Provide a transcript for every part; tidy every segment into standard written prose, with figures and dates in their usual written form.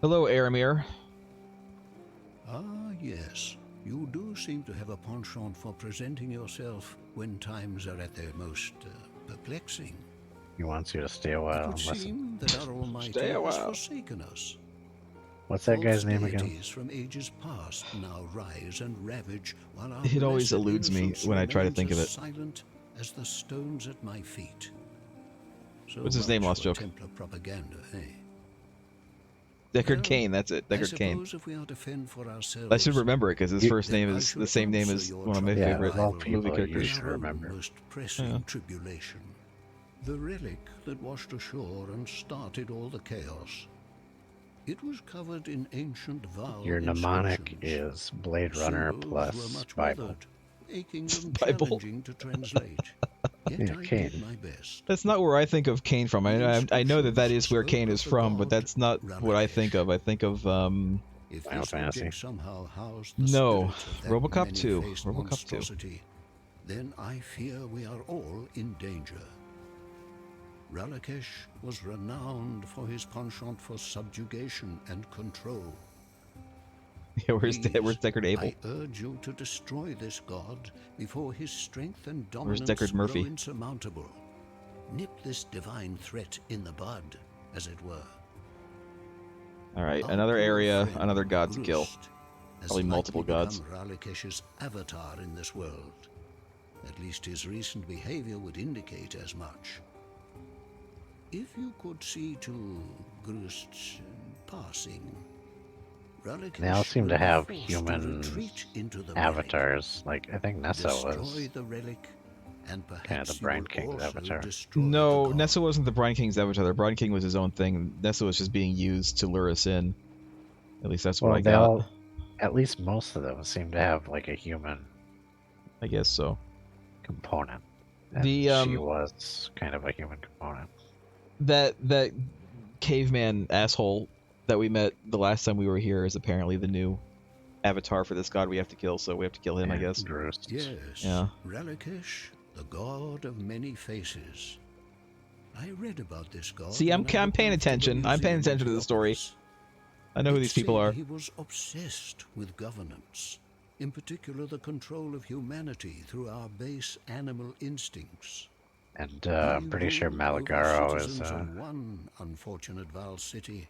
Hello, Aramir. Ah, yes. You do seem to have a penchant for presenting yourself when times are at their most perplexing. He wants you to stay a It while would and listen. seem that our Stay Almighty a has while. forsaken us. What's that False guy's name again? deities from ages past now rise and ravage, while our It always blessed eludes me innocence when I try to remains think of as it. silent as the stones at my feet. So What's his name, much Lost for Joke? Templar propaganda, eh? Deckard Well, Cain, that's it. I Deckard Cain. suppose if we are to fend for ourselves, I should remember it because his first then name I is the should same name answer as your one of my troubled favorite of all rival movie people, you characters. in should our own remember. most pressing tribulation. The relic that washed ashore and started all the chaos. It was covered in ancient vowel Your mnemonic inscriptions. is Blade Runner Symbols were plus much Bible. weathered, aching and Bible? challenging to translate. Yet Yeah, I Cain. did my best. That's not where I think of Cain from. I know that that is where Cain is from, but that's not what I think of. I think of If Final this Fantasy. object somehow housed the no, spirit of that RoboCop 2. many-faced RoboCop 2. monstrosity, then I fear we are all in danger. Ralakesh was renowned for his penchant for subjugation and control. Yeah, where's Please, Deckard Abel? I urge you to destroy this god before his strength and Where's dominance Deckard Murphy? grow insurmountable. Nip this divine threat in the bud, as it were. All right, Our another poor area, friend another god to kill. Grust has Probably multiple likely gods. become Ralakesh's avatar in this world. At least his recent behavior would indicate as much. If you could see to Grust's passing, Ralakesh They all seem will to be have forced human to retreat into the avatars. Like, I think relic, Nessa destroy was the relic, and perhaps kind of the you Brine will King's also avatar. destroy No, the god. Nessa wasn't the Brine King's avatar. The Brine King was his own thing. Nessa was just being used to lure us in. At least that's what I Well, they got. all, at least most of them, seem to have like a human I guess so. component. And The, she was kind of a human component. That caveman asshole that we met the last time we were here is apparently the new avatar for this god we have to kill, so we have to kill him, I guess. Grust. Yes, Yeah. Ralakesh, the god of many faces. I read about this god. See, I'm when I paying looked after the attention. I'm paying museum attention to in the story. Theopolis. I know who It these people said are. He was obsessed with governance, in particular the control of humanity through our base animal instincts. And He I'm pretty sure ruled over Malagaro is citizens an of one unfortunate Val city.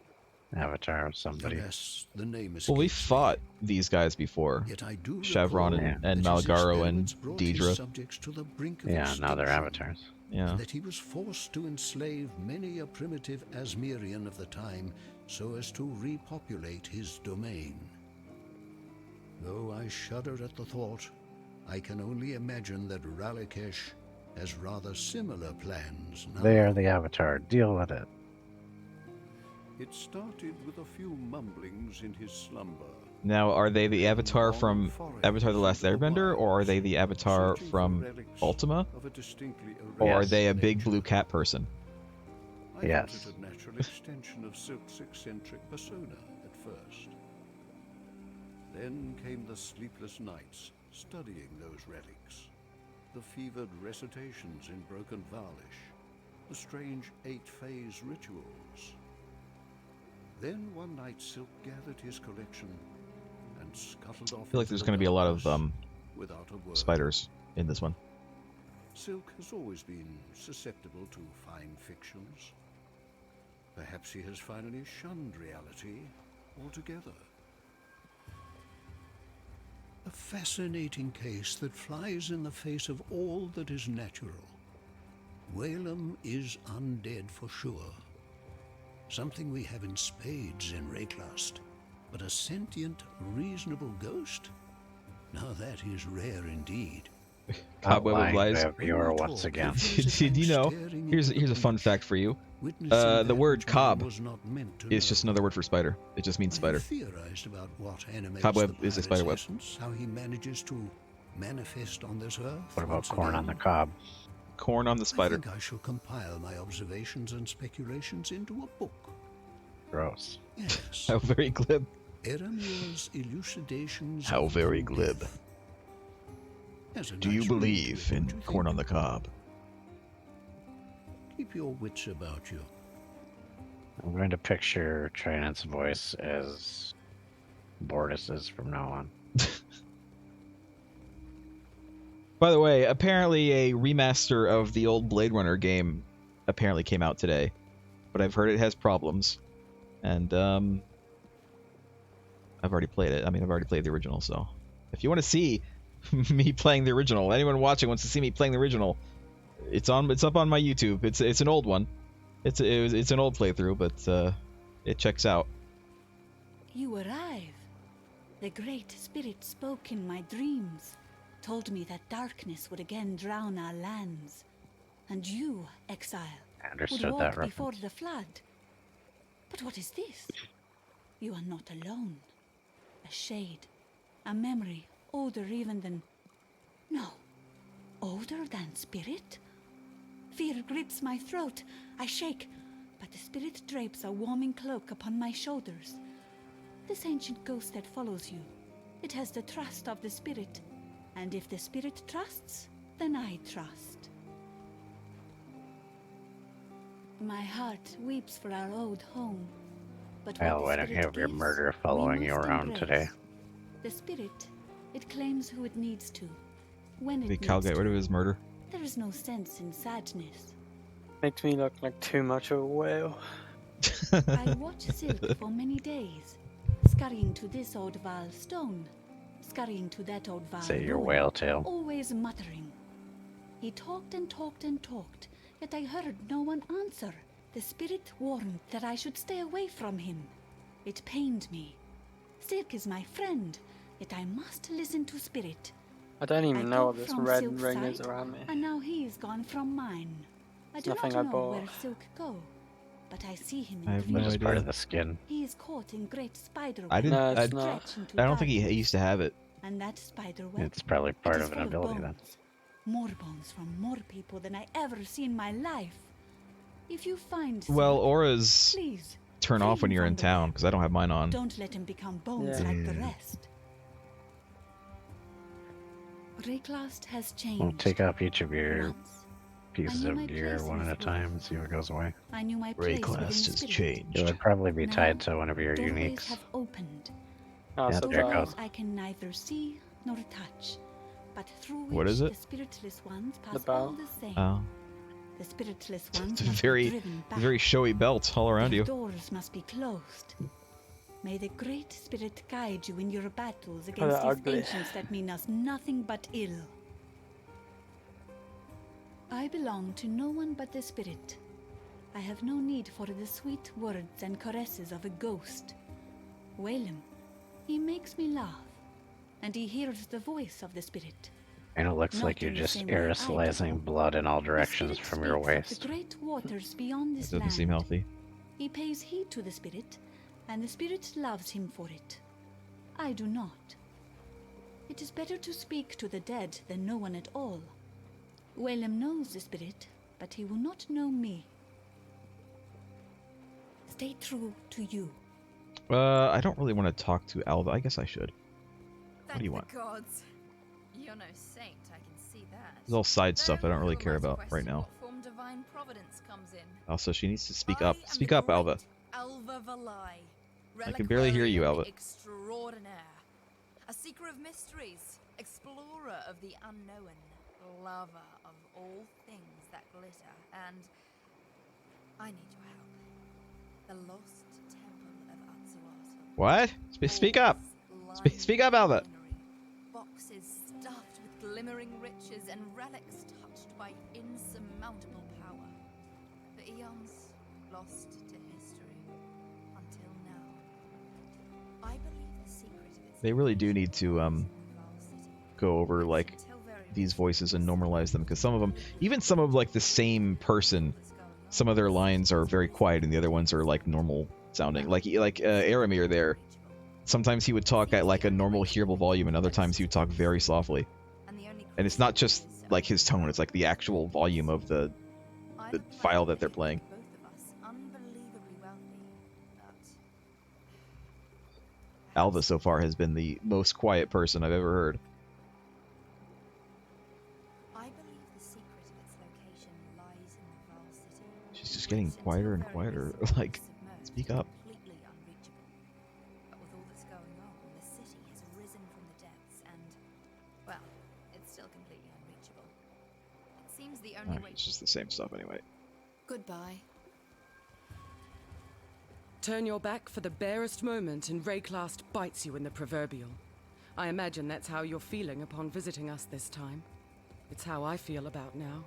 avatar of somebody. Alas, the name Well, we escapes fought me. these guys before. Yet I do Chevron recall and that his Malgaro and experiments brought his Deidre. subjects to the brink of Yeah, now they're extinction, avatars. Yeah. and that he was forced to enslave many a primitive Asmerian of the time so as to repopulate his domain. Though I shudder at the thought, I can only imagine that Ralakesh has rather similar plans now. They are the avatar. Deal with it. It started with a few mumblings in his slumber. Now, are they the avatar from Avatar: The Last Airbender, or are they the avatar from Ultima, Of a distinctly or are Yes. they a big nature. blue cat person? I Yes. thought it a natural extension of Silk's eccentric persona at first. Then came the sleepless nights studying those relics, the fevered recitations in broken Valish, the strange 8-phase rituals. Then one night Silk gathered his collection and scuttled off. I feel like there's going to be a lot of without a word. spiders in this one. Silk has always been susceptible to fine fictions. Perhaps he has finally shunned reality altogether. A fascinating case that flies in the face of all that is natural. Whalem is undead for sure. Something we have in spades in Rayclust. But a sentient, reasonable ghost? Now that is rare indeed. Cobweb of Lying Lies. to a viewer once again. Did you know? Here's a fun fact for you. The word cob is just another word for spider. It just means spider. Theorized about what animates Cobweb the is a pirate's spider web. essence, how he manages to manifest on this earth. What about once corn on the again. cob? Corn on the I spider. think I shall compile my observations and speculations into a book. Gross. Yes. How very glib. Eramir's elucidations. How of very undeath. glib. As a Do you nice believe read, in don't you corn think? on the cob? Keep your wits about you. I'm going to picture Trinant's voice as Bortus's from now on. By the way, apparently a remaster of the old Blade Runner game apparently came out today, but I've heard it has problems, and I've already played it. I mean, I've already played the original, so if you want to see me playing the original, anyone watching wants to see me playing the original, it's up on my YouTube. It's an old one. It's an old playthrough, but it checks out. You arrive. The Great Spirit spoke in my dreams, told me that darkness would again drown our lands. And you, Exile, I would understood walk that before reference. the flood. But what is this? You are not alone. A shade, a memory, older even than... No, older than spirit? Fear grips my throat. I shake, but the spirit drapes a warming cloak upon my shoulders. This ancient ghost that follows you, it has the trust of the spirit. And if the spirit trusts, then I trust. My heart weeps for our old home. But what Well, the why don't you spirit have your gives, murder we following you must around embrace. today? The spirit, it claims who it needs to, when it The needs Cal got to. rid of his murder. There is no sense in sadness. Makes me look like too much of a whale. I watched Silk for many days, scurrying to this old Val stone, scurrying to that old Val Say your ruin, whale tail. always muttering. He talked and talked and talked, yet I heard no one answer. The spirit warned that I should stay away from him. It pained me. Silk is my friend, yet I must listen to spirit. I don't even I know go what this from red Silk's ring is side, around me. and now he is gone from mine. I It's do not nothing I know bought. where Silk go, but I see him in I have no Which dreams. is part idea. of the skin. He is caught in great spider I web. didn't. No, I, it's not. stretched into I don't think he darkness. used to have it. And that spider web, It's probably it part is of an full ability then. bones. More bones from more people than I ever see in my life. If you find Well, Silk, auras please turn free off when him you're from in the town web. because I don't have mine on. Don't let him become bones Yeah. like the rest. Rayclast has changed. We'll take off each of your Once, pieces I knew of my gear place one in at a this time world. and see what goes away. I knew my place within the spirit. It would probably be tied Now, to one of your Doorways uniques. have opened. Oh, Yeah, so there it bad. goes. I can neither see nor touch, but through which What is it? the spiritless ones The pass bow. all the same. Oh, The spiritless ones it's a must very, be driven back. very showy belt all around Their you. doors must be closed. May the great spirit guide you in your battles they're against these ugly. ancients that mean us nothing but ill. I belong to no one but the spirit. I have no need for the sweet words and caresses of a ghost. Whalem, he makes me laugh, and he hears the voice of the spirit. And it looks Not like you're in the just same way I do. aerosolizing blood in all The directions spirit from your speaks of waist. the great waters beyond That this doesn't land. seem healthy. He pays heed to the spirit, and the spirit loves him for it. I do not. It is better to speak to the dead than no one at all. Whalem knows the spirit, but he will not know me. Stay true to you. I don't really want to talk to Alva. I guess I should. What do you want? Thank the gods. You're no saint, I can see that. There's all side Though stuff I don't really who care am I to about right question now. what form divine providence comes in? Also, she needs to speak I up. am Speak the up, Alva. great Alva Valai. I can barely hear you, Reliquarian Alva. Extraordinaire. A seeker of mysteries, explorer of the unknown, lover of all things that glitter, and I need your help. The lost temple of Atsuata. What? Speak up. Speak up, Alva. Boxes stuffed with glimmering riches and relics touched by insurmountable power. For eons lost to history until now. I believe the secret of its They really do need to location lies in Val City. go over like Until very these voices and normalize them because some of them, even some of like the same person, some of their lines are very quiet and the other ones are like normal sounding. Like Aramir there. Sometimes he would talk at like a normal hearable volume and other times he would talk very softly. And it's not just like his tone, it's like the actual volume of the file that they're playing. Both of us unbelievably wealthy, but Alva so far has been the most quiet person I've ever heard. I believe the secret of its location lies in the Val City. She's just getting Until quieter and very quieter. recently Like, submerged. Speak up. completely unreachable. But with all that's going on, the city has risen from the depths and, well, it's still completely unreachable. It seems the only way... It's just the same stuff anyway. Goodbye. Turn your back for the barest moment and Rayclast bites you in the proverbial. I imagine that's how you're feeling upon visiting us this time. It's how I feel about now.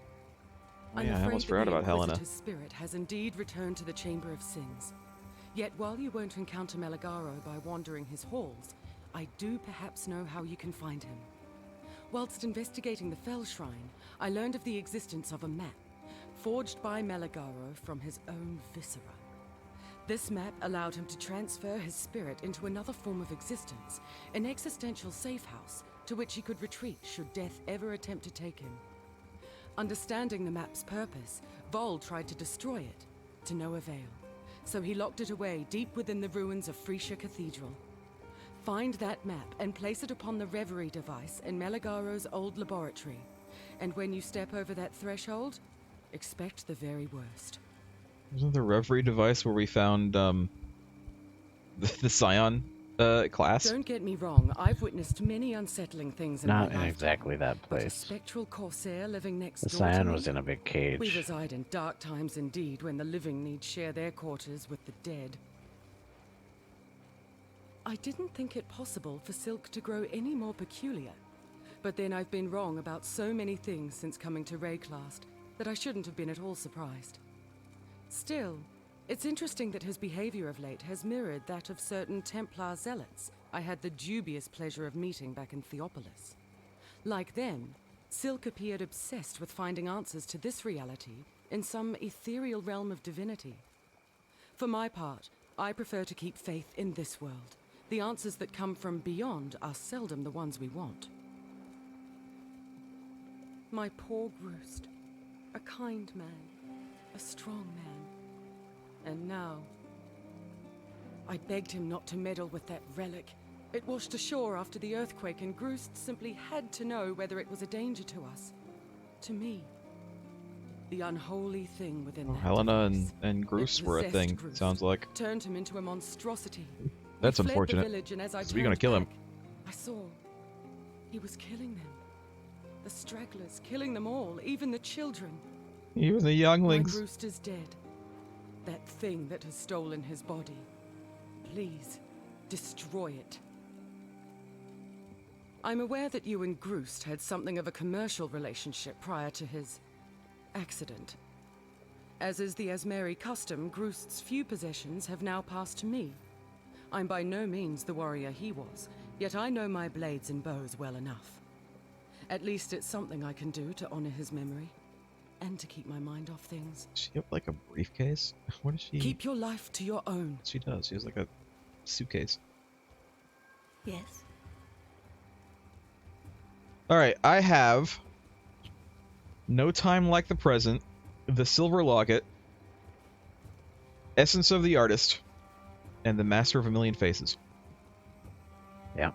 Oh, I'm yeah, I afraid almost that forgot the about Helena. Inquisitor's spirit has indeed returned to the Chamber of Sins. Yet while you won't encounter Meligaro by wandering his halls, I do perhaps know how you can find him. Whilst investigating the Fell Shrine, I learned of the existence of a map, forged by Meligaro from his own viscera. This map allowed him to transfer his spirit into another form of existence, an existential safe house to which he could retreat should death ever attempt to take him. Understanding the map's purpose, Vol tried to destroy it, to no avail. So he locked it away deep within the ruins of Freesia Cathedral. Find that map and place it upon the Reverie device in Meligaro's old laboratory. And when you step over that threshold, expect the very worst. Wasn't the Reverie device where we found the Scion class? Don't get me wrong, I've witnessed many unsettling things in Not my in lifetime. exactly that But a place. spectral corsair living next The door to Scion me? was in a big cage. We reside in dark times indeed, when the living need share their quarters with the dead. I didn't think it possible for Silk to grow any more peculiar. But then I've been wrong about so many things since coming to Rayclast that I shouldn't have been at all surprised. Still, it's interesting that his behavior of late has mirrored that of certain Templar zealots I had the dubious pleasure of meeting back in Theopolis. Like them, Silk appeared obsessed with finding answers to this reality in some ethereal realm of divinity. For my part, I prefer to keep faith in this world. The answers that come from beyond are seldom the ones we want. My poor Groost, a kind man, a strong man. And now, I begged him not to meddle with that relic. It washed ashore after the earthquake, and Groost simply had to know whether it was a danger to us. To me. The unholy thing within that Helena device. and It Groose were a possessed thing, Groost, sounds like. turned him into a monstrosity. That's We fled unfortunate. The village, and as I So we're gonna turned kill him. back, I saw he was killing them. The stragglers, killing them all, even the children. Even the My younglings. Groost is dead. That thing that has stolen his body. Please, destroy it. I'm aware that you and Groost had something of a commercial relationship prior to his accident. As is the Asmeri custom, Groost's few possessions have now passed to me. I'm by no means the warrior he was, yet I know my blades and bows well enough. At least it's something I can do to honor his memory, and to keep my mind off things. Does she have like a briefcase? What is she? Keep your life to your own. She does. She has like a suitcase. Yes? Alright, I have No Time Like the Present, The Silver Locket, Essence of the Artist, and The Master of a Million Faces. Yeah.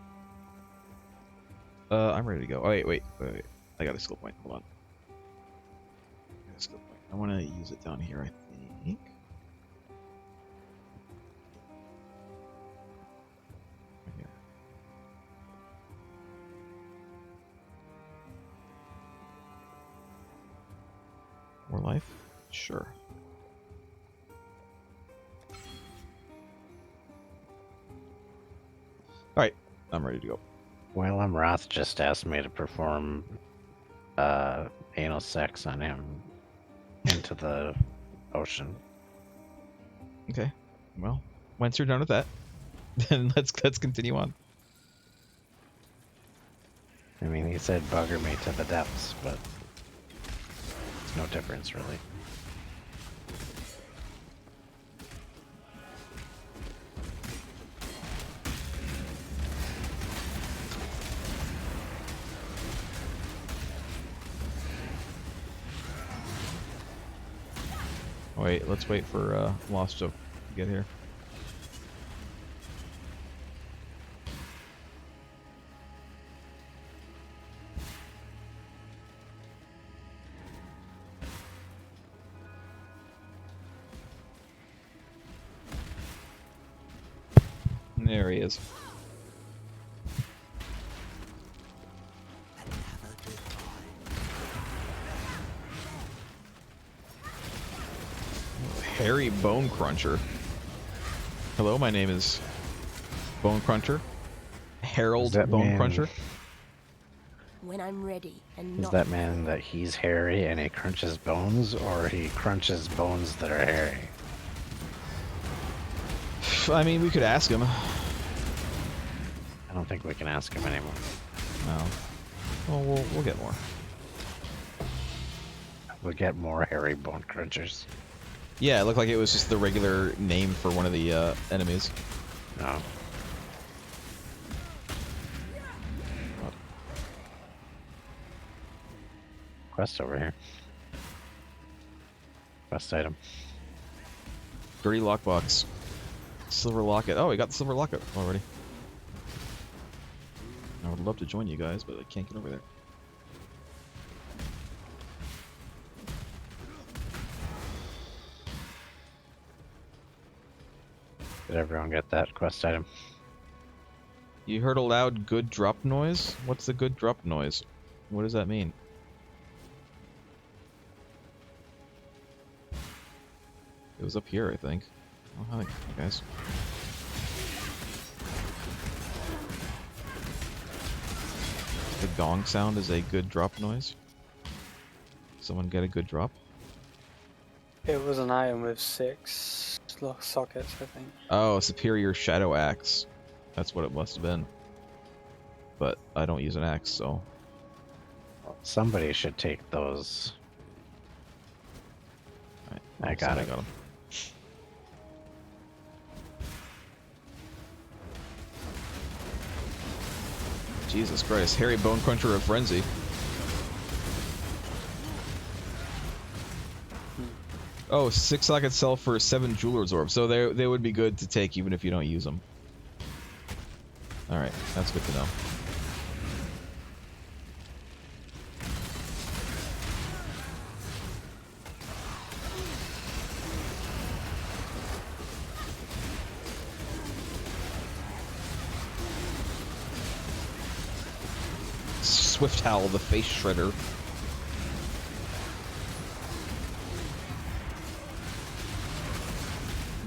I'm ready to go. Oh, wait. I got a skill point. Hold on. I want to use it down here, I think. Right here. More life? Sure. Alright, I'm ready to go. Well, Roth just asked me to perform anal sex on him into the ocean. Okay. Well, once you're done with that, then let's continue on. I mean, he said bugger me to the depths, but it's no difference, really. Wait, let's wait for Lost to get here. There he is. Hairy Bone Cruncher. Hello, my name is Bone Cruncher. Harold Bone Cruncher. When I'm ready and Does not that mean that he's hairy and he crunches bones, or he crunches bones that are hairy? I mean, we could ask him. I don't think we can ask him anymore. No. Well, we'll get more. We'll get more hairy bone crunchers. Yeah, it looked like it was just the regular name for one of the enemies. No. Quest over here. Quest item. Dirty lockbox. Silver locket. Oh, we got the silver locket already. I would love to join you guys, but I can't get over there. Did everyone get that quest item? You heard a loud good drop noise? What's the good drop noise? What does that mean? It was up here, I think. Oh, hi, guys. The gong sound is a good drop noise. Someone get a good drop? It was an item with 6 sockets, I think. Oh, Superior Shadow Axe. That's what it must have been. But I don't use an axe, so... Somebody should take those. Right, I got it. I got them. Jesus Christ, Hairy Bone Cruncher of Frenzy. Oh, 6 sockets sell for 7 Jeweler's Orbs, so they would be good to take even if you don't use them. Alright, that's good to know. Swift Howl, the Face Shredder.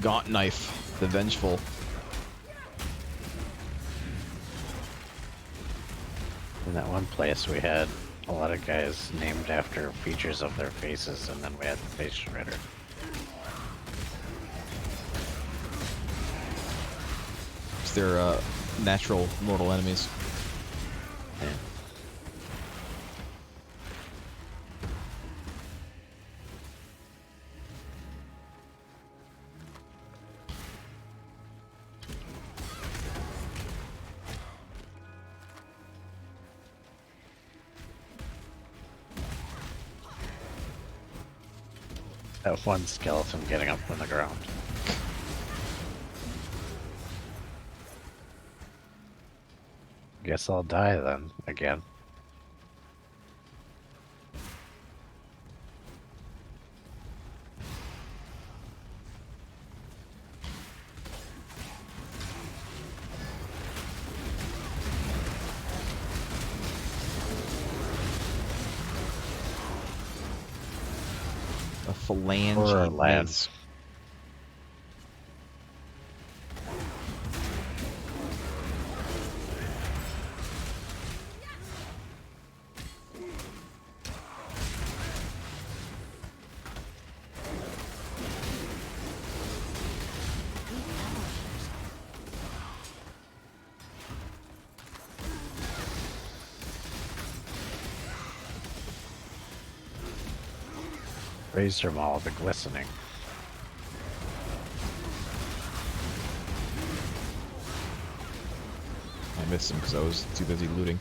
Gaunt Knife, the Vengeful. In that one place we had a lot of guys named after features of their faces, and then we had the face shredder. It's their natural mortal enemies. Yeah. That one skeleton getting up from the ground. Guess I'll die then, again. A phalange Or of lance. Razor Maul, the glistening. I missed him because I was too busy looting.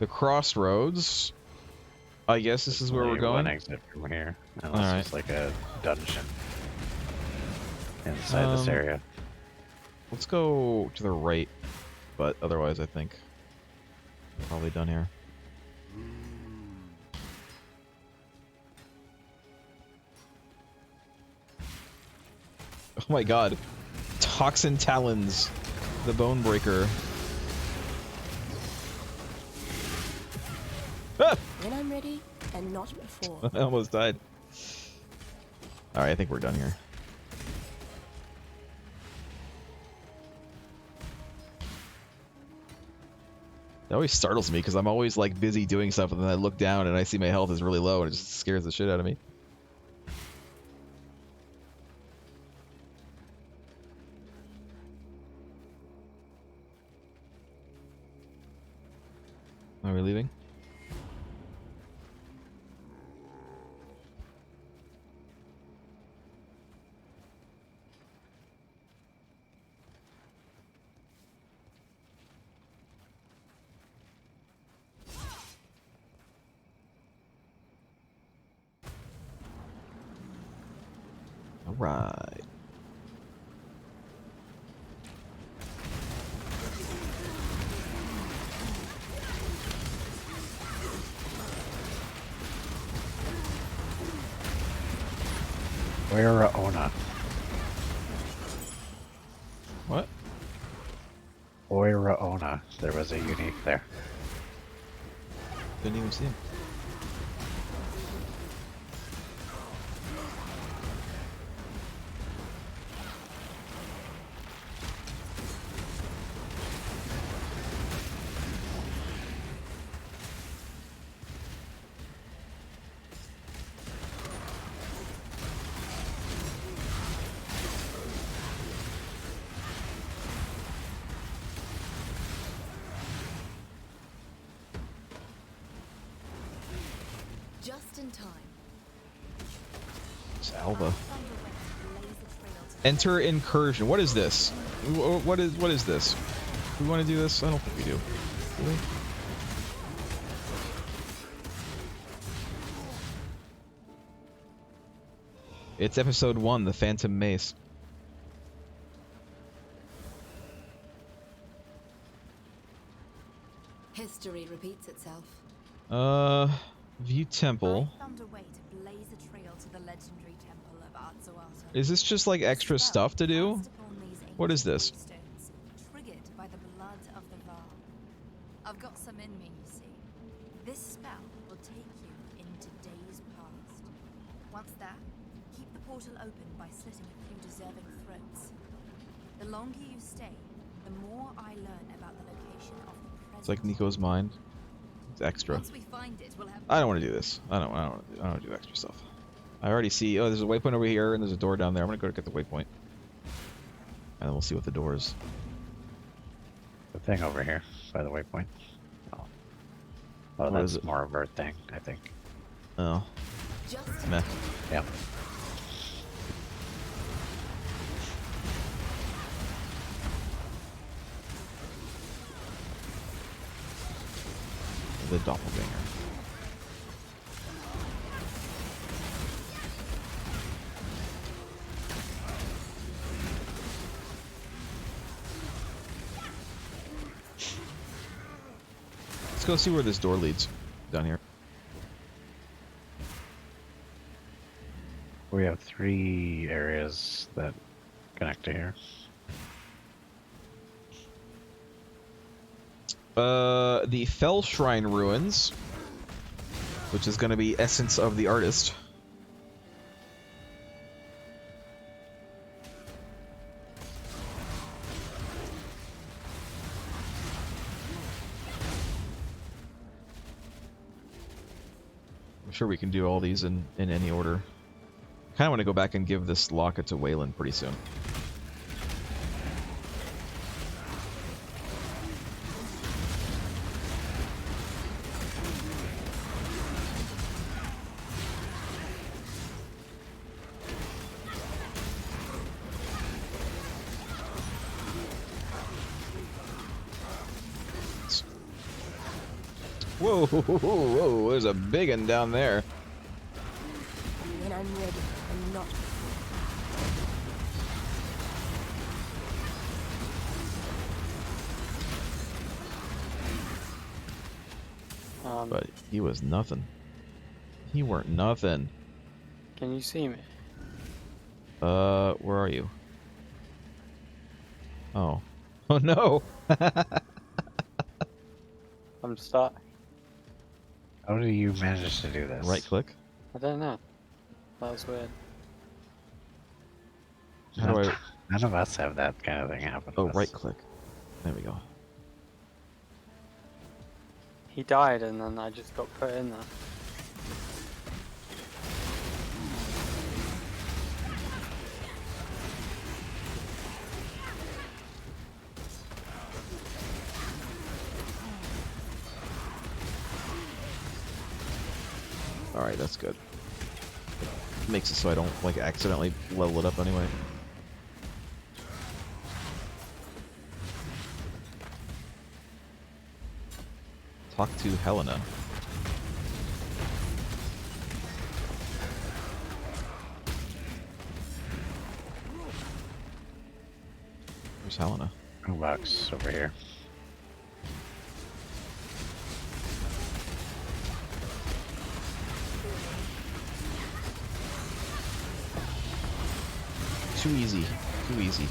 The Crossroads. I guess this is where we're Only going. One exit from here, unless Alright. it's like a dungeon inside this area. Let's go to the right, but otherwise I think we're probably done here. Oh my god. Toxin Talons. The Bone Breaker. Ah! When I'm ready, and not before. I almost died. Alright, I think we're done here. It always startles me because I'm always like busy doing stuff and then I look down and I see my health is really low and it just scares the shit out of me. Are we leaving? Alright. Where Ona? What? Oira Ona. There was a unique there. Didn't even see him. Just in time. It's Alva. Enter incursion. What is this? What is this? Do we want to do this? I don't think we do. Do we? It's episode 1, the Phantom Mace. History repeats itself. View temple. I found a way to blaze a trail to the legendary temple of Arzuata. Is this just like extra stuff to do? What is this? Stones, triggered by the blood of the Var. I've got some in me, you see. This spell will take you into days past. Once there, keep the portal open by slitting a few deserving throats. The longer you stay, the more I learn about the location of the present. It's like Nico's mind. It's extra. Once we find it, we'll have I don't want to do this. I don't want to do extra stuff. I already see. Oh, there's a waypoint over here, and there's a door down there. I'm gonna go get the waypoint, and then we'll see what the door is. The thing over here by the waypoint. Oh, What is that's it? more of our thing, I think. Oh, just meh. Yep. The doppelganger. Let's go see where this door leads. Down here. We have 3 areas that connect to here. The Fell Shrine Ruins, which is going to be Essence of the Artist. I'm sure we can do all these in any order. Kind of want to go back and give this locket to Waylon pretty soon. Whoa, whoa, there's a big one down there. When I'm ready, and not But he was nothing. He weren't nothing. Can you see me? Where are you? Oh. Oh no! I'm stuck. How do you manage to do this? Right click. I don't know. That was weird. How do I... None of us have that kind of thing happen to Oh, us. right click. There we go. He died and then I just got put in there. Alright, that's good. Makes it so I don't, like, accidentally level it up anyway. Talk to Helena. Where's Helena? Box over here. Too easy. Too easy.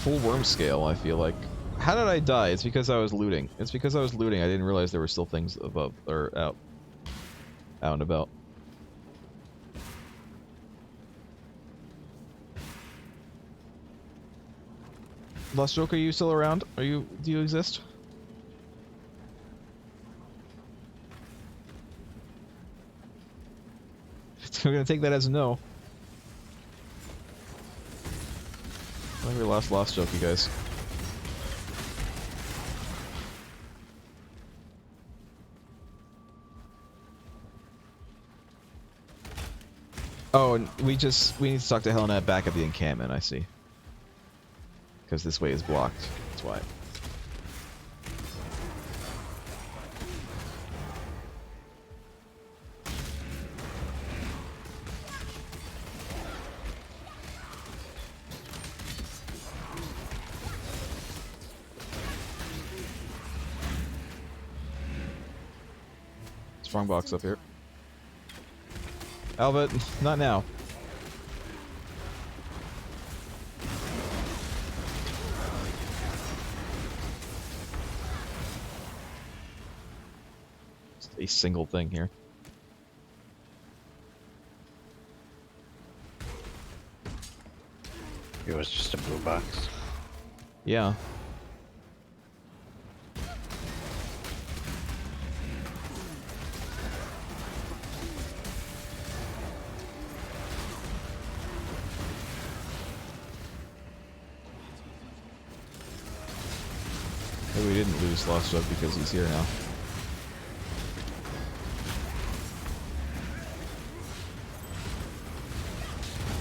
Full worm scale, I feel like. How did I die? It's because I was looting. It's because I was looting. I didn't realize there were still things above, or out and about. Lost Joke, are you still around? Do you exist? I'm gonna take that as a no. I think we lost Joke, you guys. Oh, and we need to talk to Helena back at the encampment, I see. Because this way is blocked. That's why. Strong box up here. Albert, not now. Just a single thing here. It was just a blue box. Yeah. Maybe we didn't lose Lost Joke because he's here now.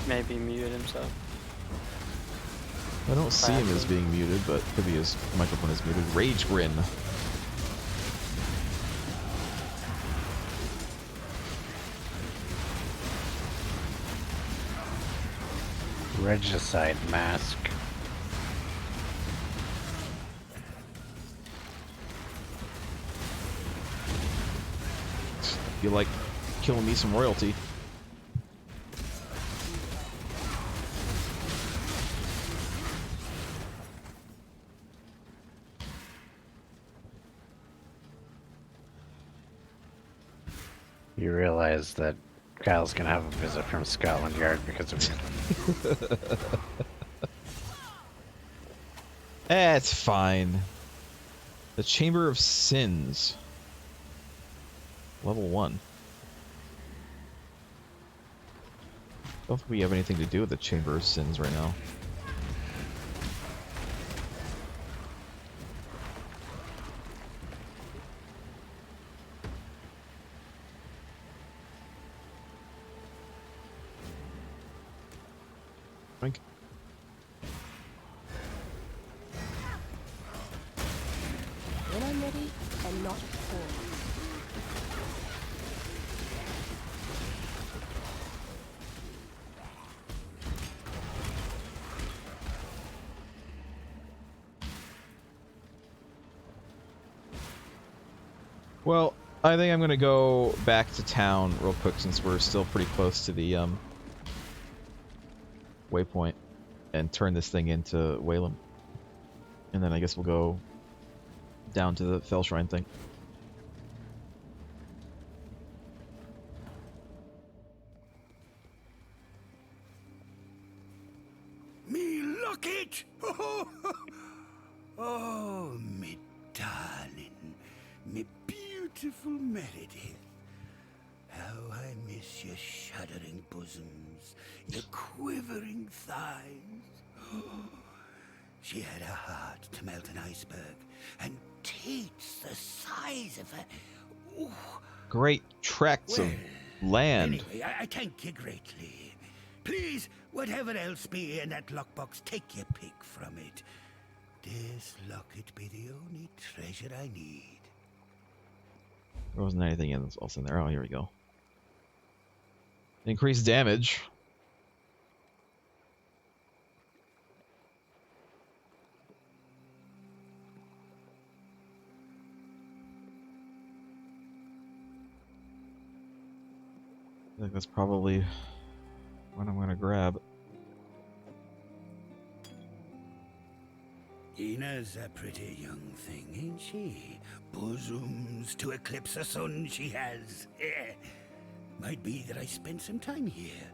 Maybe muted himself. I don't see him as being muted, but could be his microphone is muted. Rage Grin. Regicide mask. You like killing me some royalty. You realize that Kyle's gonna have a visit from Scotland Yard because of you. It's fine. The Chamber of Sins. Level 1. Don't think we have anything to do with the Chamber of Sins right now. Drink. When I'm ready, and not before. Well, I think I'm gonna go back to town real quick since we're still pretty close to the waypoint. and turn this thing into Whalem. And then I guess we'll go down to the Fell Shrine thing. Me locket! Oh, me darling, me beautiful Meredith. How I miss your shuddering bosoms, your quivering thighs. She had a heart to melt an iceberg, and teats the size of a... Ooh. Great tracts of land. Anyway, I thank you greatly. Please, whatever else be in that lockbox, take your pick from it. This locket be the only treasure I need. There wasn't anything else in there. Oh, here we go. Increased damage. I think that's probably what I'm gonna grab. Ina's a pretty young thing, ain't she? Bosoms to eclipse a sun she has. Might be that I spent some time here.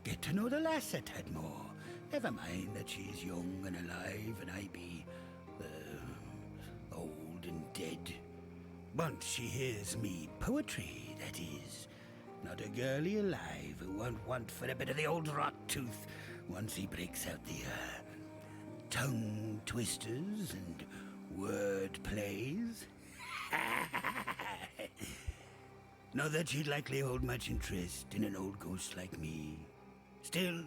Get to know the lass a tad more. Never mind that she's young and alive and I be... old and dead. Once she hears me poetry, that is. Not a girlie alive who won't want for a bit of the old rot tooth once he breaks out the, tongue twisters and word plays. Not that she'd likely hold much interest in an old ghost like me. Still,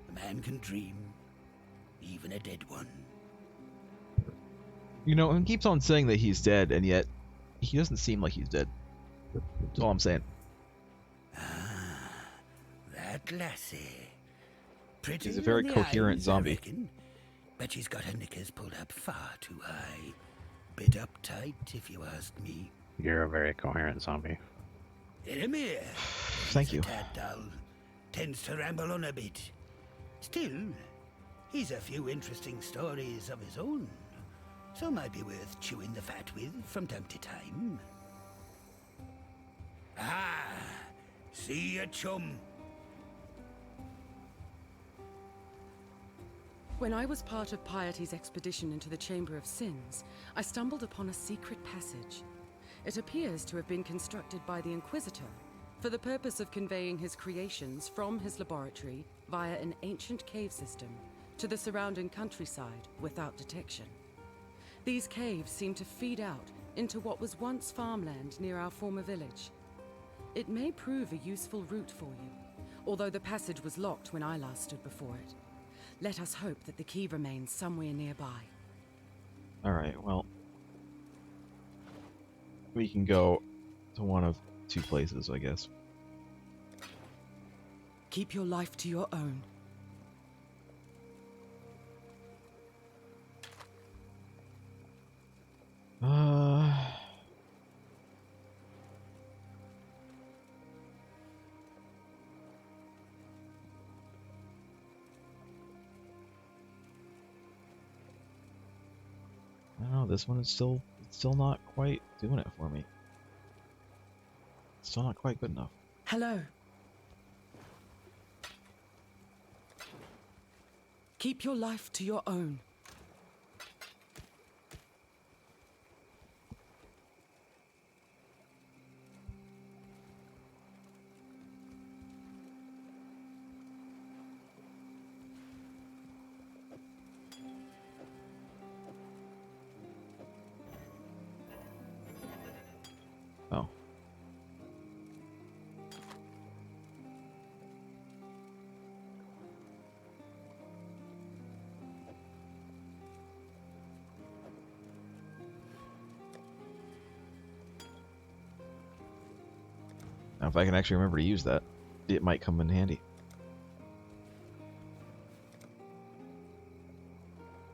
a man can dream, even a dead one. You know, he keeps on saying that he's dead, and yet he doesn't seem like he's dead. That's all I'm saying. Ah, that lassie. Pretty He's a very on the coherent eyes, zombie. I reckon. But she's got her knickers pulled up far too high. Bit uptight, if you ask me. You're a very coherent zombie. Eramir. Thank you. A tad dull. Tends to ramble on a bit. Still, he's a few interesting stories of his own. So might be worth chewing the fat with from time to time. Ah, see ya, chum. When I was part of Piety's expedition into the Chamber of Sins, I stumbled upon a secret passage. It appears to have been constructed by the Inquisitor for the purpose of conveying his creations from his laboratory via an ancient cave system to the surrounding countryside without detection. These caves seem to feed out into what was once farmland near our former village. It may prove a useful route for you, although the passage was locked when I last stood before it. Let us hope that the key remains somewhere nearby. Alright, well, we can go to one of two places, I guess. Keep your life to your own. I don't know, this one is still not quite doing it for me. Still not quite good enough. Hello. Keep your life to your own. Oh. Now, if I can actually remember to use that, it might come in handy.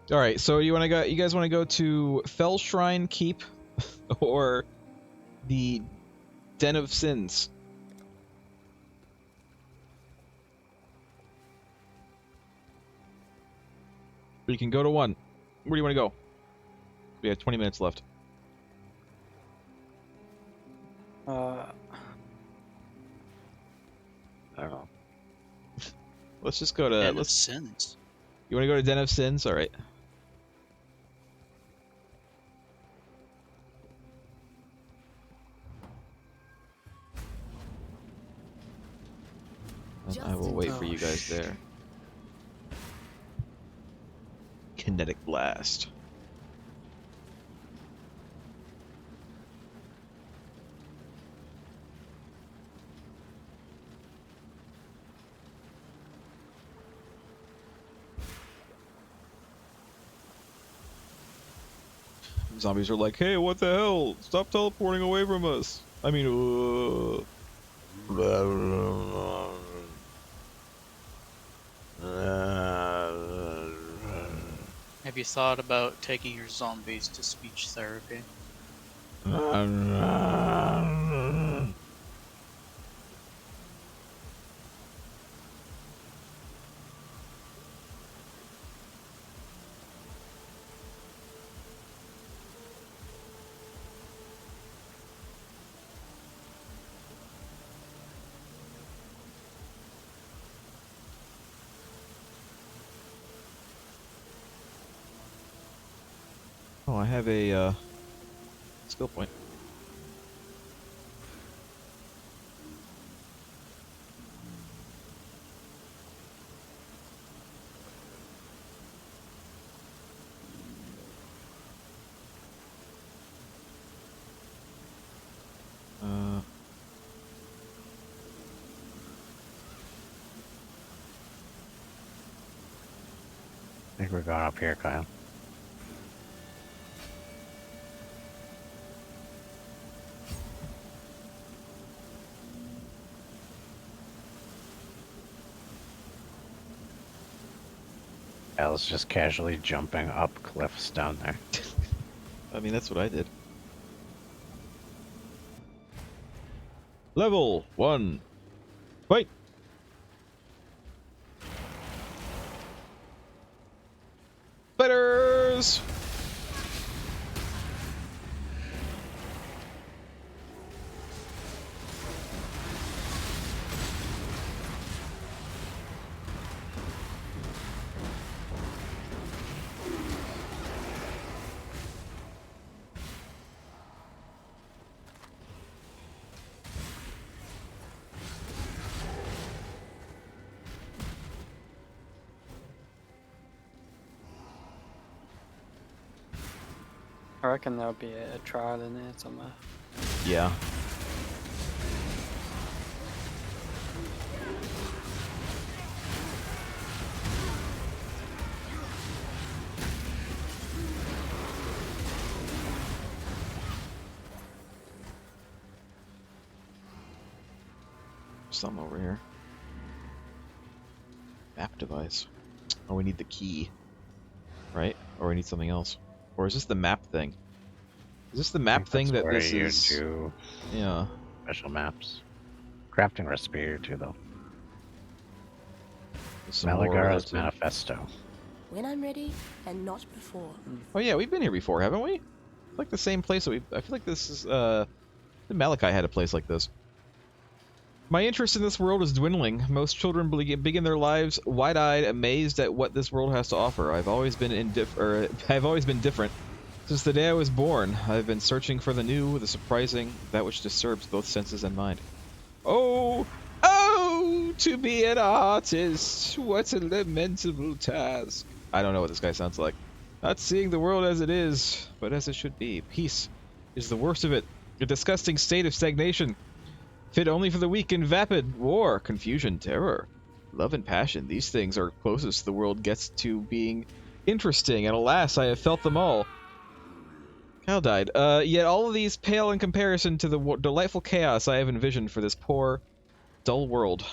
All right, so you guys want to go to Fell Shrine Keep or the Den of Sins? Or you can go to one. Where do you want to go? We have 20 minutes left. I don't know. Let's just go to... Den of Sins. You want to go to Den of Sins? Alright. And I will wait for you guys there. Kinetic Blast. Zombies are like, hey, what the hell? Stop teleporting away from us. I mean, Have you thought about taking your zombies to speech therapy? Oh, I have a skill point. I think we're going up here, Kyle. Kyle's just casually jumping up cliffs down there. I mean, that's what I did. Level 1. Fight! Fighters! I reckon there'll be a trial in there somewhere. Yeah. Some over here. Map device. Oh, we need the key. Right? Or we need something else. Or is this the map thing? Is this the map thing that this is? Do Yeah. special maps. Crafting recipe here too, though. Some more of Malagara's that too. Manifesto. When I'm ready, and not before. Oh yeah, we've been here before, haven't we? Like the same place that we. I feel like this is. Malachi had a place like this. My interest in this world is dwindling. Most children begin their lives wide-eyed, amazed at what this world has to offer. I've always been different. Since the day I was born, I've been searching for the new, the surprising, that which disturbs both senses and mind. Oh, to be an artist, what a lamentable task. I don't know what this guy sounds like. Not seeing the world as it is, but as it should be. Peace is the worst of it. A disgusting state of stagnation. Fit only for the weak and vapid. War, confusion, terror. Love and passion. These things are closest the world gets to being interesting, and alas, I have felt them all. Cal died. Yet all of these pale in comparison to the delightful chaos I have envisioned for this poor, dull world.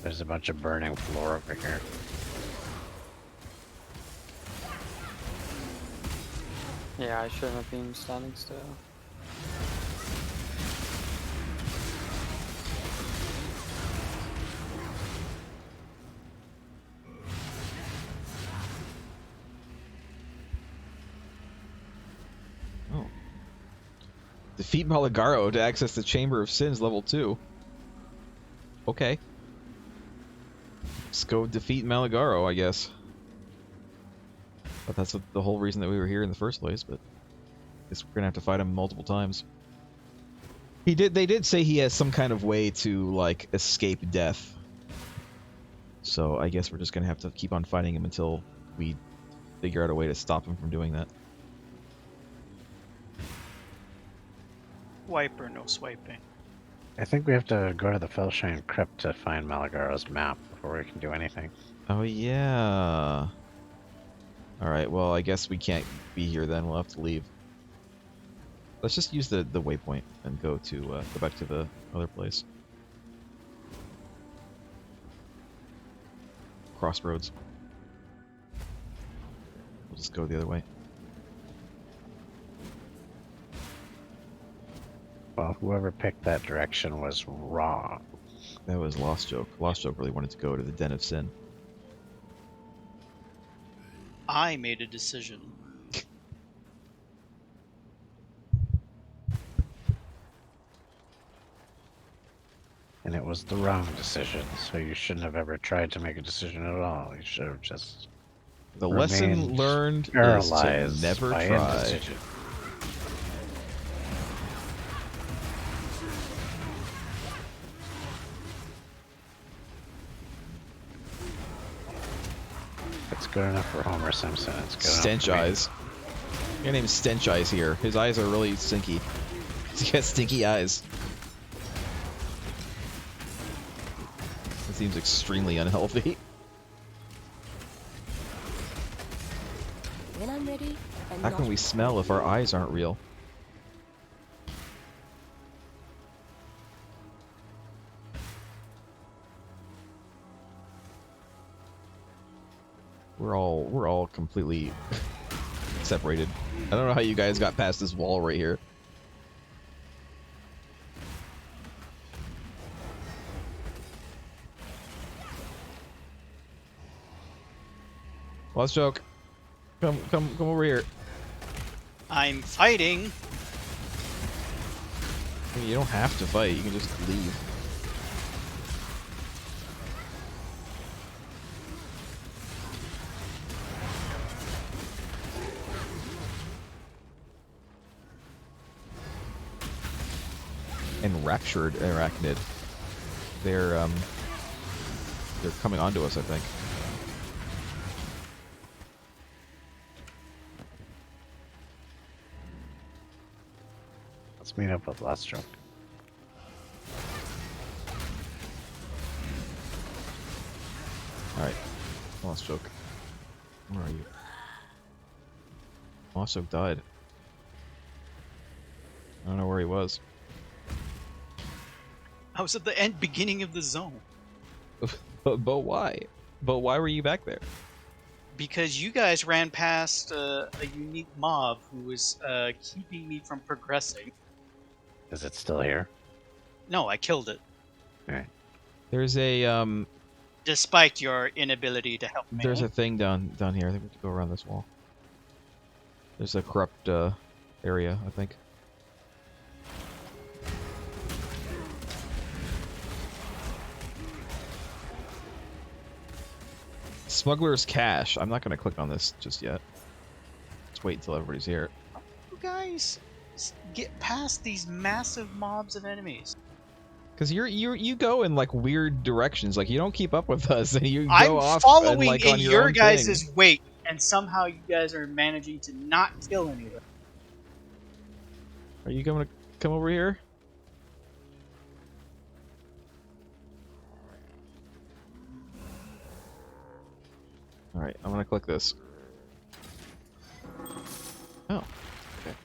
There's a bunch of burning floor over here. Yeah, I shouldn't have been standing still. Defeat Malagaro to access the Chamber of Sins level 2. Okay. Let's go defeat Malagaro, I guess. But that's the whole reason that we were here in the first place, but I guess we're gonna have to fight him multiple times. They did say he has some kind of way to, like, escape death. So I guess we're just gonna have to keep on fighting him until we figure out a way to stop him from doing that. Wipe or no swiping? I think we have to go to the Fellshine Crypt to find Malagaro's map before we can do anything. Oh yeah. Alright, well I guess we can't be here then, we'll have to leave. Let's just use the waypoint and go back to the other place. Crossroads. We'll just go the other way. Well, whoever picked that direction was wrong. That was Lost Joke. Lost Joke really wanted to go to the Den of Sin. I made a decision. And it was the wrong decision, so you shouldn't have ever tried to make a decision at all. You should have just The lesson learned is paralyzed to never by try. indecision. It's good enough for Homer Simpson. It's good Stench enough for me. Eyes. Your name's Stench Eyes here. His eyes are really stinky. He got stinky eyes. It seems extremely unhealthy. When I'm ready, and How not can we smell if our eyes aren't real? We're all completely separated. I don't know how you guys got past this wall right here. Lost Joke. Come over here. I'm fighting. I mean, you don't have to fight, you can just leave. Enraptured arachnid. They're coming onto us, I think. Let's meet up with Lost Joke. Alright. Lost Joke. Where are you? Lost Joke died. I don't know where he was. I was at the beginning of the zone. But why? But why were you back there? Because you guys ran past a unique mob who was keeping me from progressing. Is it still here? No, I killed it. Alright. There's a Despite your inability to help me. there's a thing down here. I think we have to go around this wall. There's a corrupt area, I think. Smuggler's Cache. I'm not going to click on this just yet. Let's wait until everybody's here. You guys get past these massive mobs of enemies. Because you go in like weird directions. Like you don't keep up with us, and you I'm go off following and, like, in on your own guys' thing. wake, and somehow you guys are managing to not kill anyone. Are you going to come over here? All right, I'm going to click this. Oh, okay.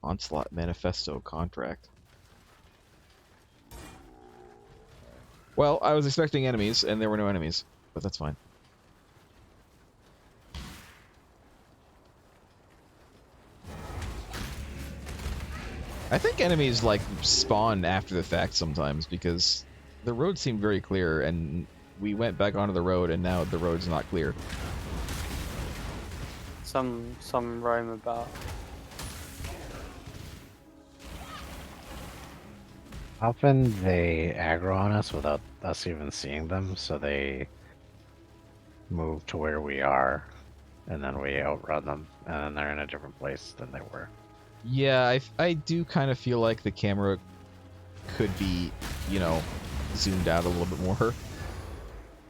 Onslaught Manifesto Contract. Well, I was expecting enemies, and there were no enemies, but that's fine. I think enemies, like, spawn after the fact sometimes, because the road seemed very clear, and we went back onto the road, and now the road's not clear. Some roam about. Often they aggro on us without us even seeing them, so they move to where we are, and then we outrun them, and then they're in a different place than they were. Yeah, I do kind of feel like the camera could be, you know, zoomed out a little bit more.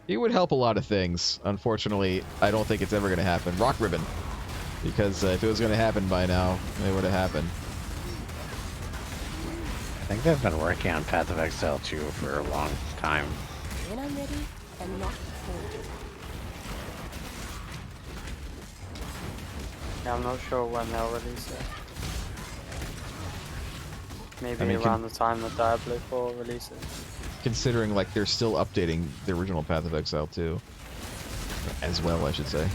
It would help a lot of things. Unfortunately, I don't think it's ever going to happen. Rock Ribbon. Because if it was going to happen by now, it would have happened. I think they've been working on Path of Exile 2 for a long time. When I'm ready, and not before. Yeah, I'm not sure when they'll release it. Maybe I mean, around the time that Diablo 4 releases. Considering, like, they're still updating the original Path of Exile 2. As well, I should say.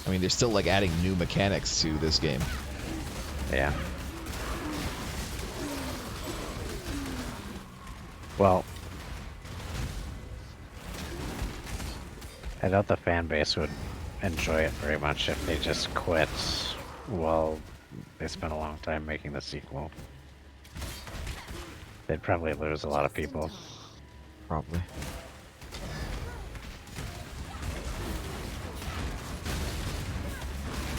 I mean, they're still, like, adding new mechanics to this game. Yeah. Well, I doubt the fan base would enjoy it very much if they just quit while they spent a long time making the sequel. They'd probably lose a lot of people. Probably.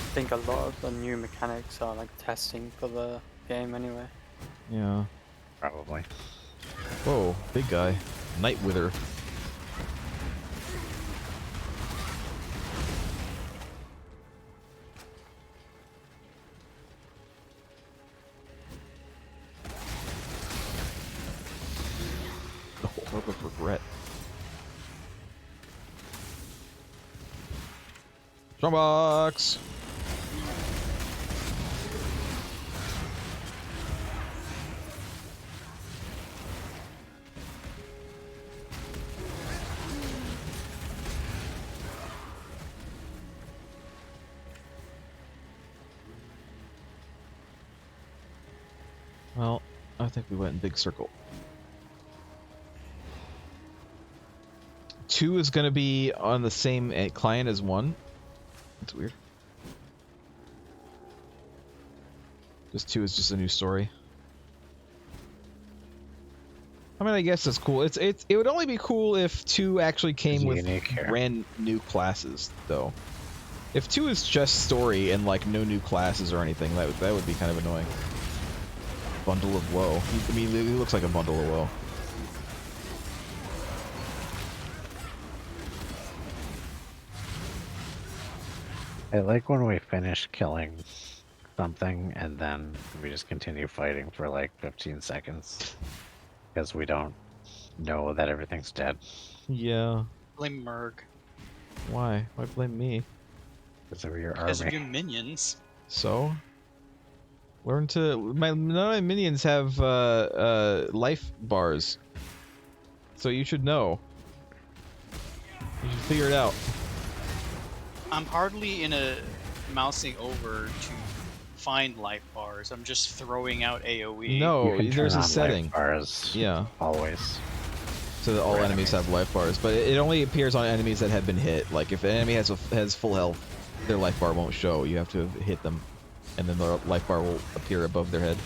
I think a lot of the new mechanics are like testing for the game anyway. Yeah. Probably. Whoa, big guy. Night Wither. The Orb of Regret. Strongbox! Well, I think we went in big circle. 2 is going to be on the same client as 1. That's weird. Just 2 is just a new story. I mean, I guess it's cool. It would only be cool if 2 actually came with brand new classes, though. If 2 is just story and like no new classes or anything, that would be kind of annoying. Bundle of Woe. I mean, it looks like a bundle of woe. I like when we finish killing something and then we just continue fighting for like 15 seconds. Because we don't know that everything's dead. Yeah. Blame Merg. Why? Why blame me? Because of your Because army. of your minions. So? Learn to... none of my minions have life bars. So you should know. You should figure it out. I'm hardly in a mousing over to find life bars. I'm just throwing out AoE. No, there's a life setting. Bars Yeah. Always. So that all enemies have life bars, but it only appears on enemies that have been hit. Like if an enemy has full health, their life bar won't show. You have to hit them, and then the life bar will appear above their head.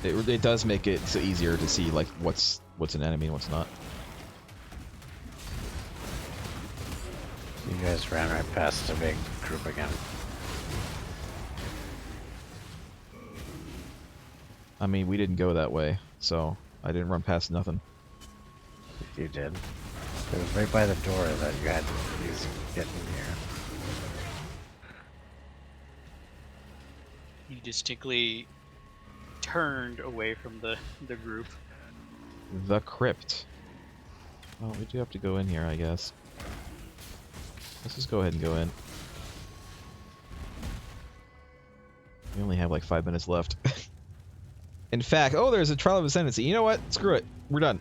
It does make it so easier to see like what's an enemy and what's not. You guys ran right past a big group again. I mean, we didn't go that way, so I didn't run past nothing. You did. It was right by the door that you had to use to get in here. You distinctly turned away from the group. The crypt. Well, we do have to go in here, I guess. Let's just go ahead and go in. We only have like 5 minutes left. In fact, oh, there's a Trial of Ascendancy. You know what? Screw it. We're done.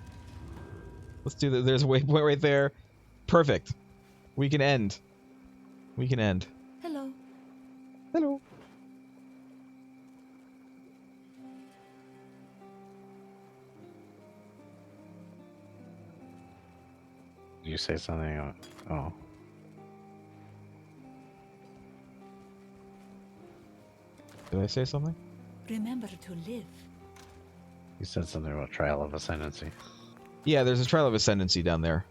Let's do that. There's a waypoint right there. Perfect. We can end. We can end. Hello. Hello. Did you say something? Oh. Did I say something? Remember to live. You said something about Trial of Ascendancy. Yeah, there's a Trial of Ascendancy down there.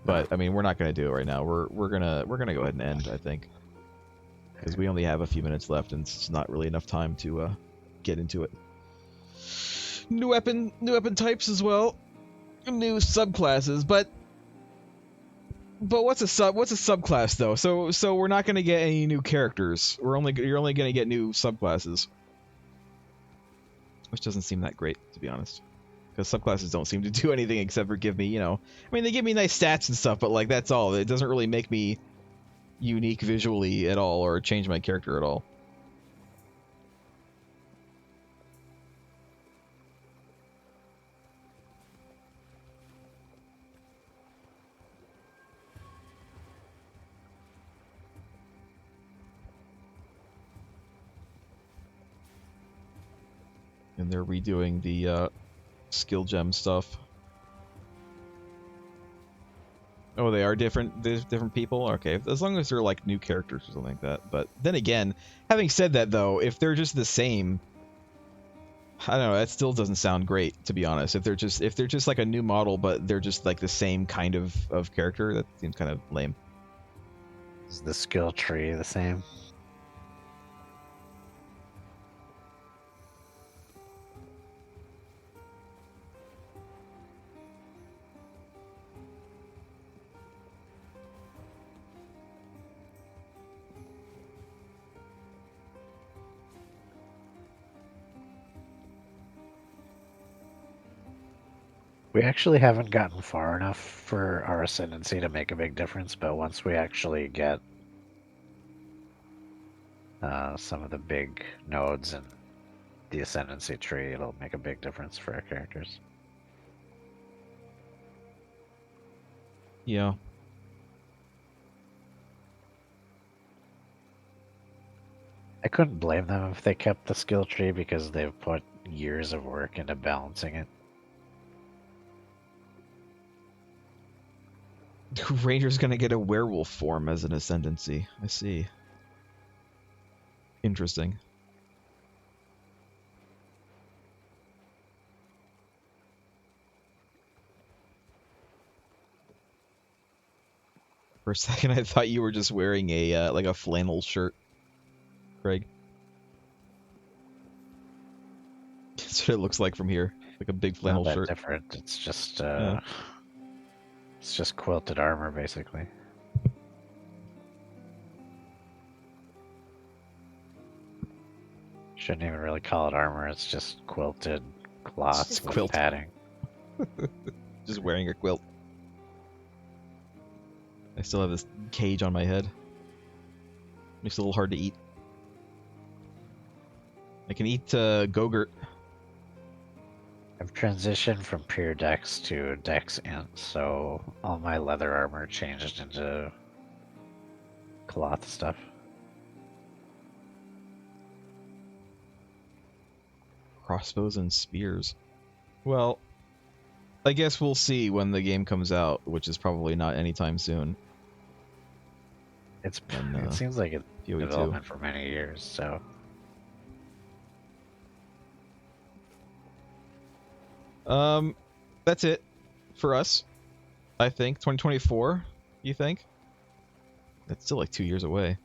But I mean, we're not going to do it right now. We're gonna go ahead and end, I think, because we only have a few minutes left, and it's not really enough time to get into it. New weapon types as well, new subclasses, but what's a subclass though? So we're not going to get any new characters. You're only going to get new subclasses, which doesn't seem that great, to be honest. Because subclasses don't seem to do anything except for give me, you know... I mean, they give me nice stats and stuff, but, like, that's all. It doesn't really make me unique visually at all, or change my character at all. And they're redoing the, skill gem stuff. Oh, they are different. There's different people. Okay, as long as they're like new characters or something like that. But then again, having said that, though, if they're just the same, I don't know. That still doesn't sound great, to be honest. If they're just like a new model, but they're just like the same kind of character, that seems kind of lame. Is the skill tree the same? We actually haven't gotten far enough for our ascendancy to make a big difference, but once we actually get some of the big nodes and the ascendancy tree, it'll make a big difference for our characters. Yeah. I couldn't blame them if they kept the skill tree because they've put years of work into balancing it. Ranger's gonna get a werewolf form as an ascendancy. I see. Interesting. For a second, I thought you were just wearing a like a flannel shirt, Craig. That's what it looks like from here, like a big flannel Not that shirt. different. It's just Yeah. it's just quilted armor, basically. Shouldn't even really call it armor. It's just quilted cloth Just with quilt. padding. Just wearing a quilt. I still have this cage on my head. Makes it a little hard to eat. I can eat Gogurt. I've transitioned from pure Dex to Dex Int, so all my leather armor changed into cloth stuff. Crossbows and spears. Well, I guess we'll see when the game comes out, which is probably not anytime soon. It And, seems like it's PoE2. development for many years, so That's it for us. I think 2024. You think? That's still like 2 years away.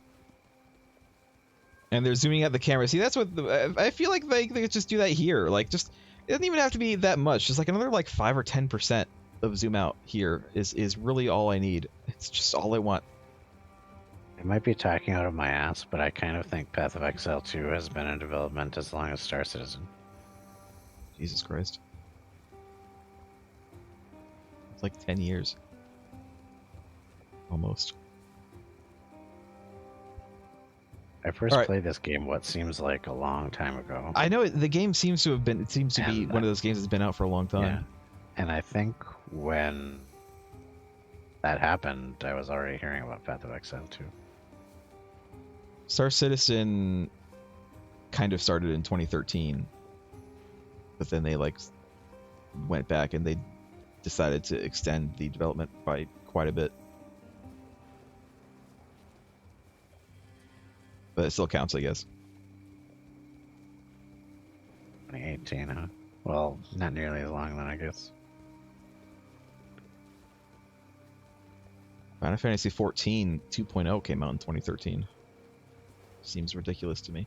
And they're zooming out the camera. See, that's what I feel like they could just do that here. Like, just it doesn't even have to be that much. Just like another like 5 or 10% of zoom out here is really all I need. It's just all I want. I might be talking out of my ass, but I kind of think Path of Exile 2 has been in development as long as Star Citizen. Jesus Christ. It's like 10 years. Almost. I first All right. played this game what seems like a long time ago. I know the game seems to have been. It seems to be And, one of those games that's been out for a long time. Yeah. And I think when that happened, I was already hearing about Path of Exile 2. Star Citizen kind of started in 2013, but then they like went back and they decided to extend the development by quite a bit. But it still counts, I guess. 2018, huh? Well, not nearly as long then, I guess. Final Fantasy 14 2.0 came out in 2013. Seems ridiculous to me.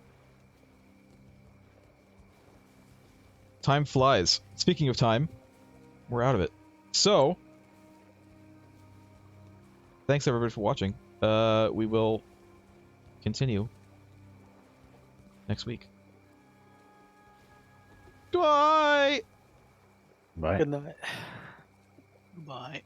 Time flies. Speaking of time, we're out of it. So, thanks everybody for watching. We will continue next week. Bye! But Good night. Bye.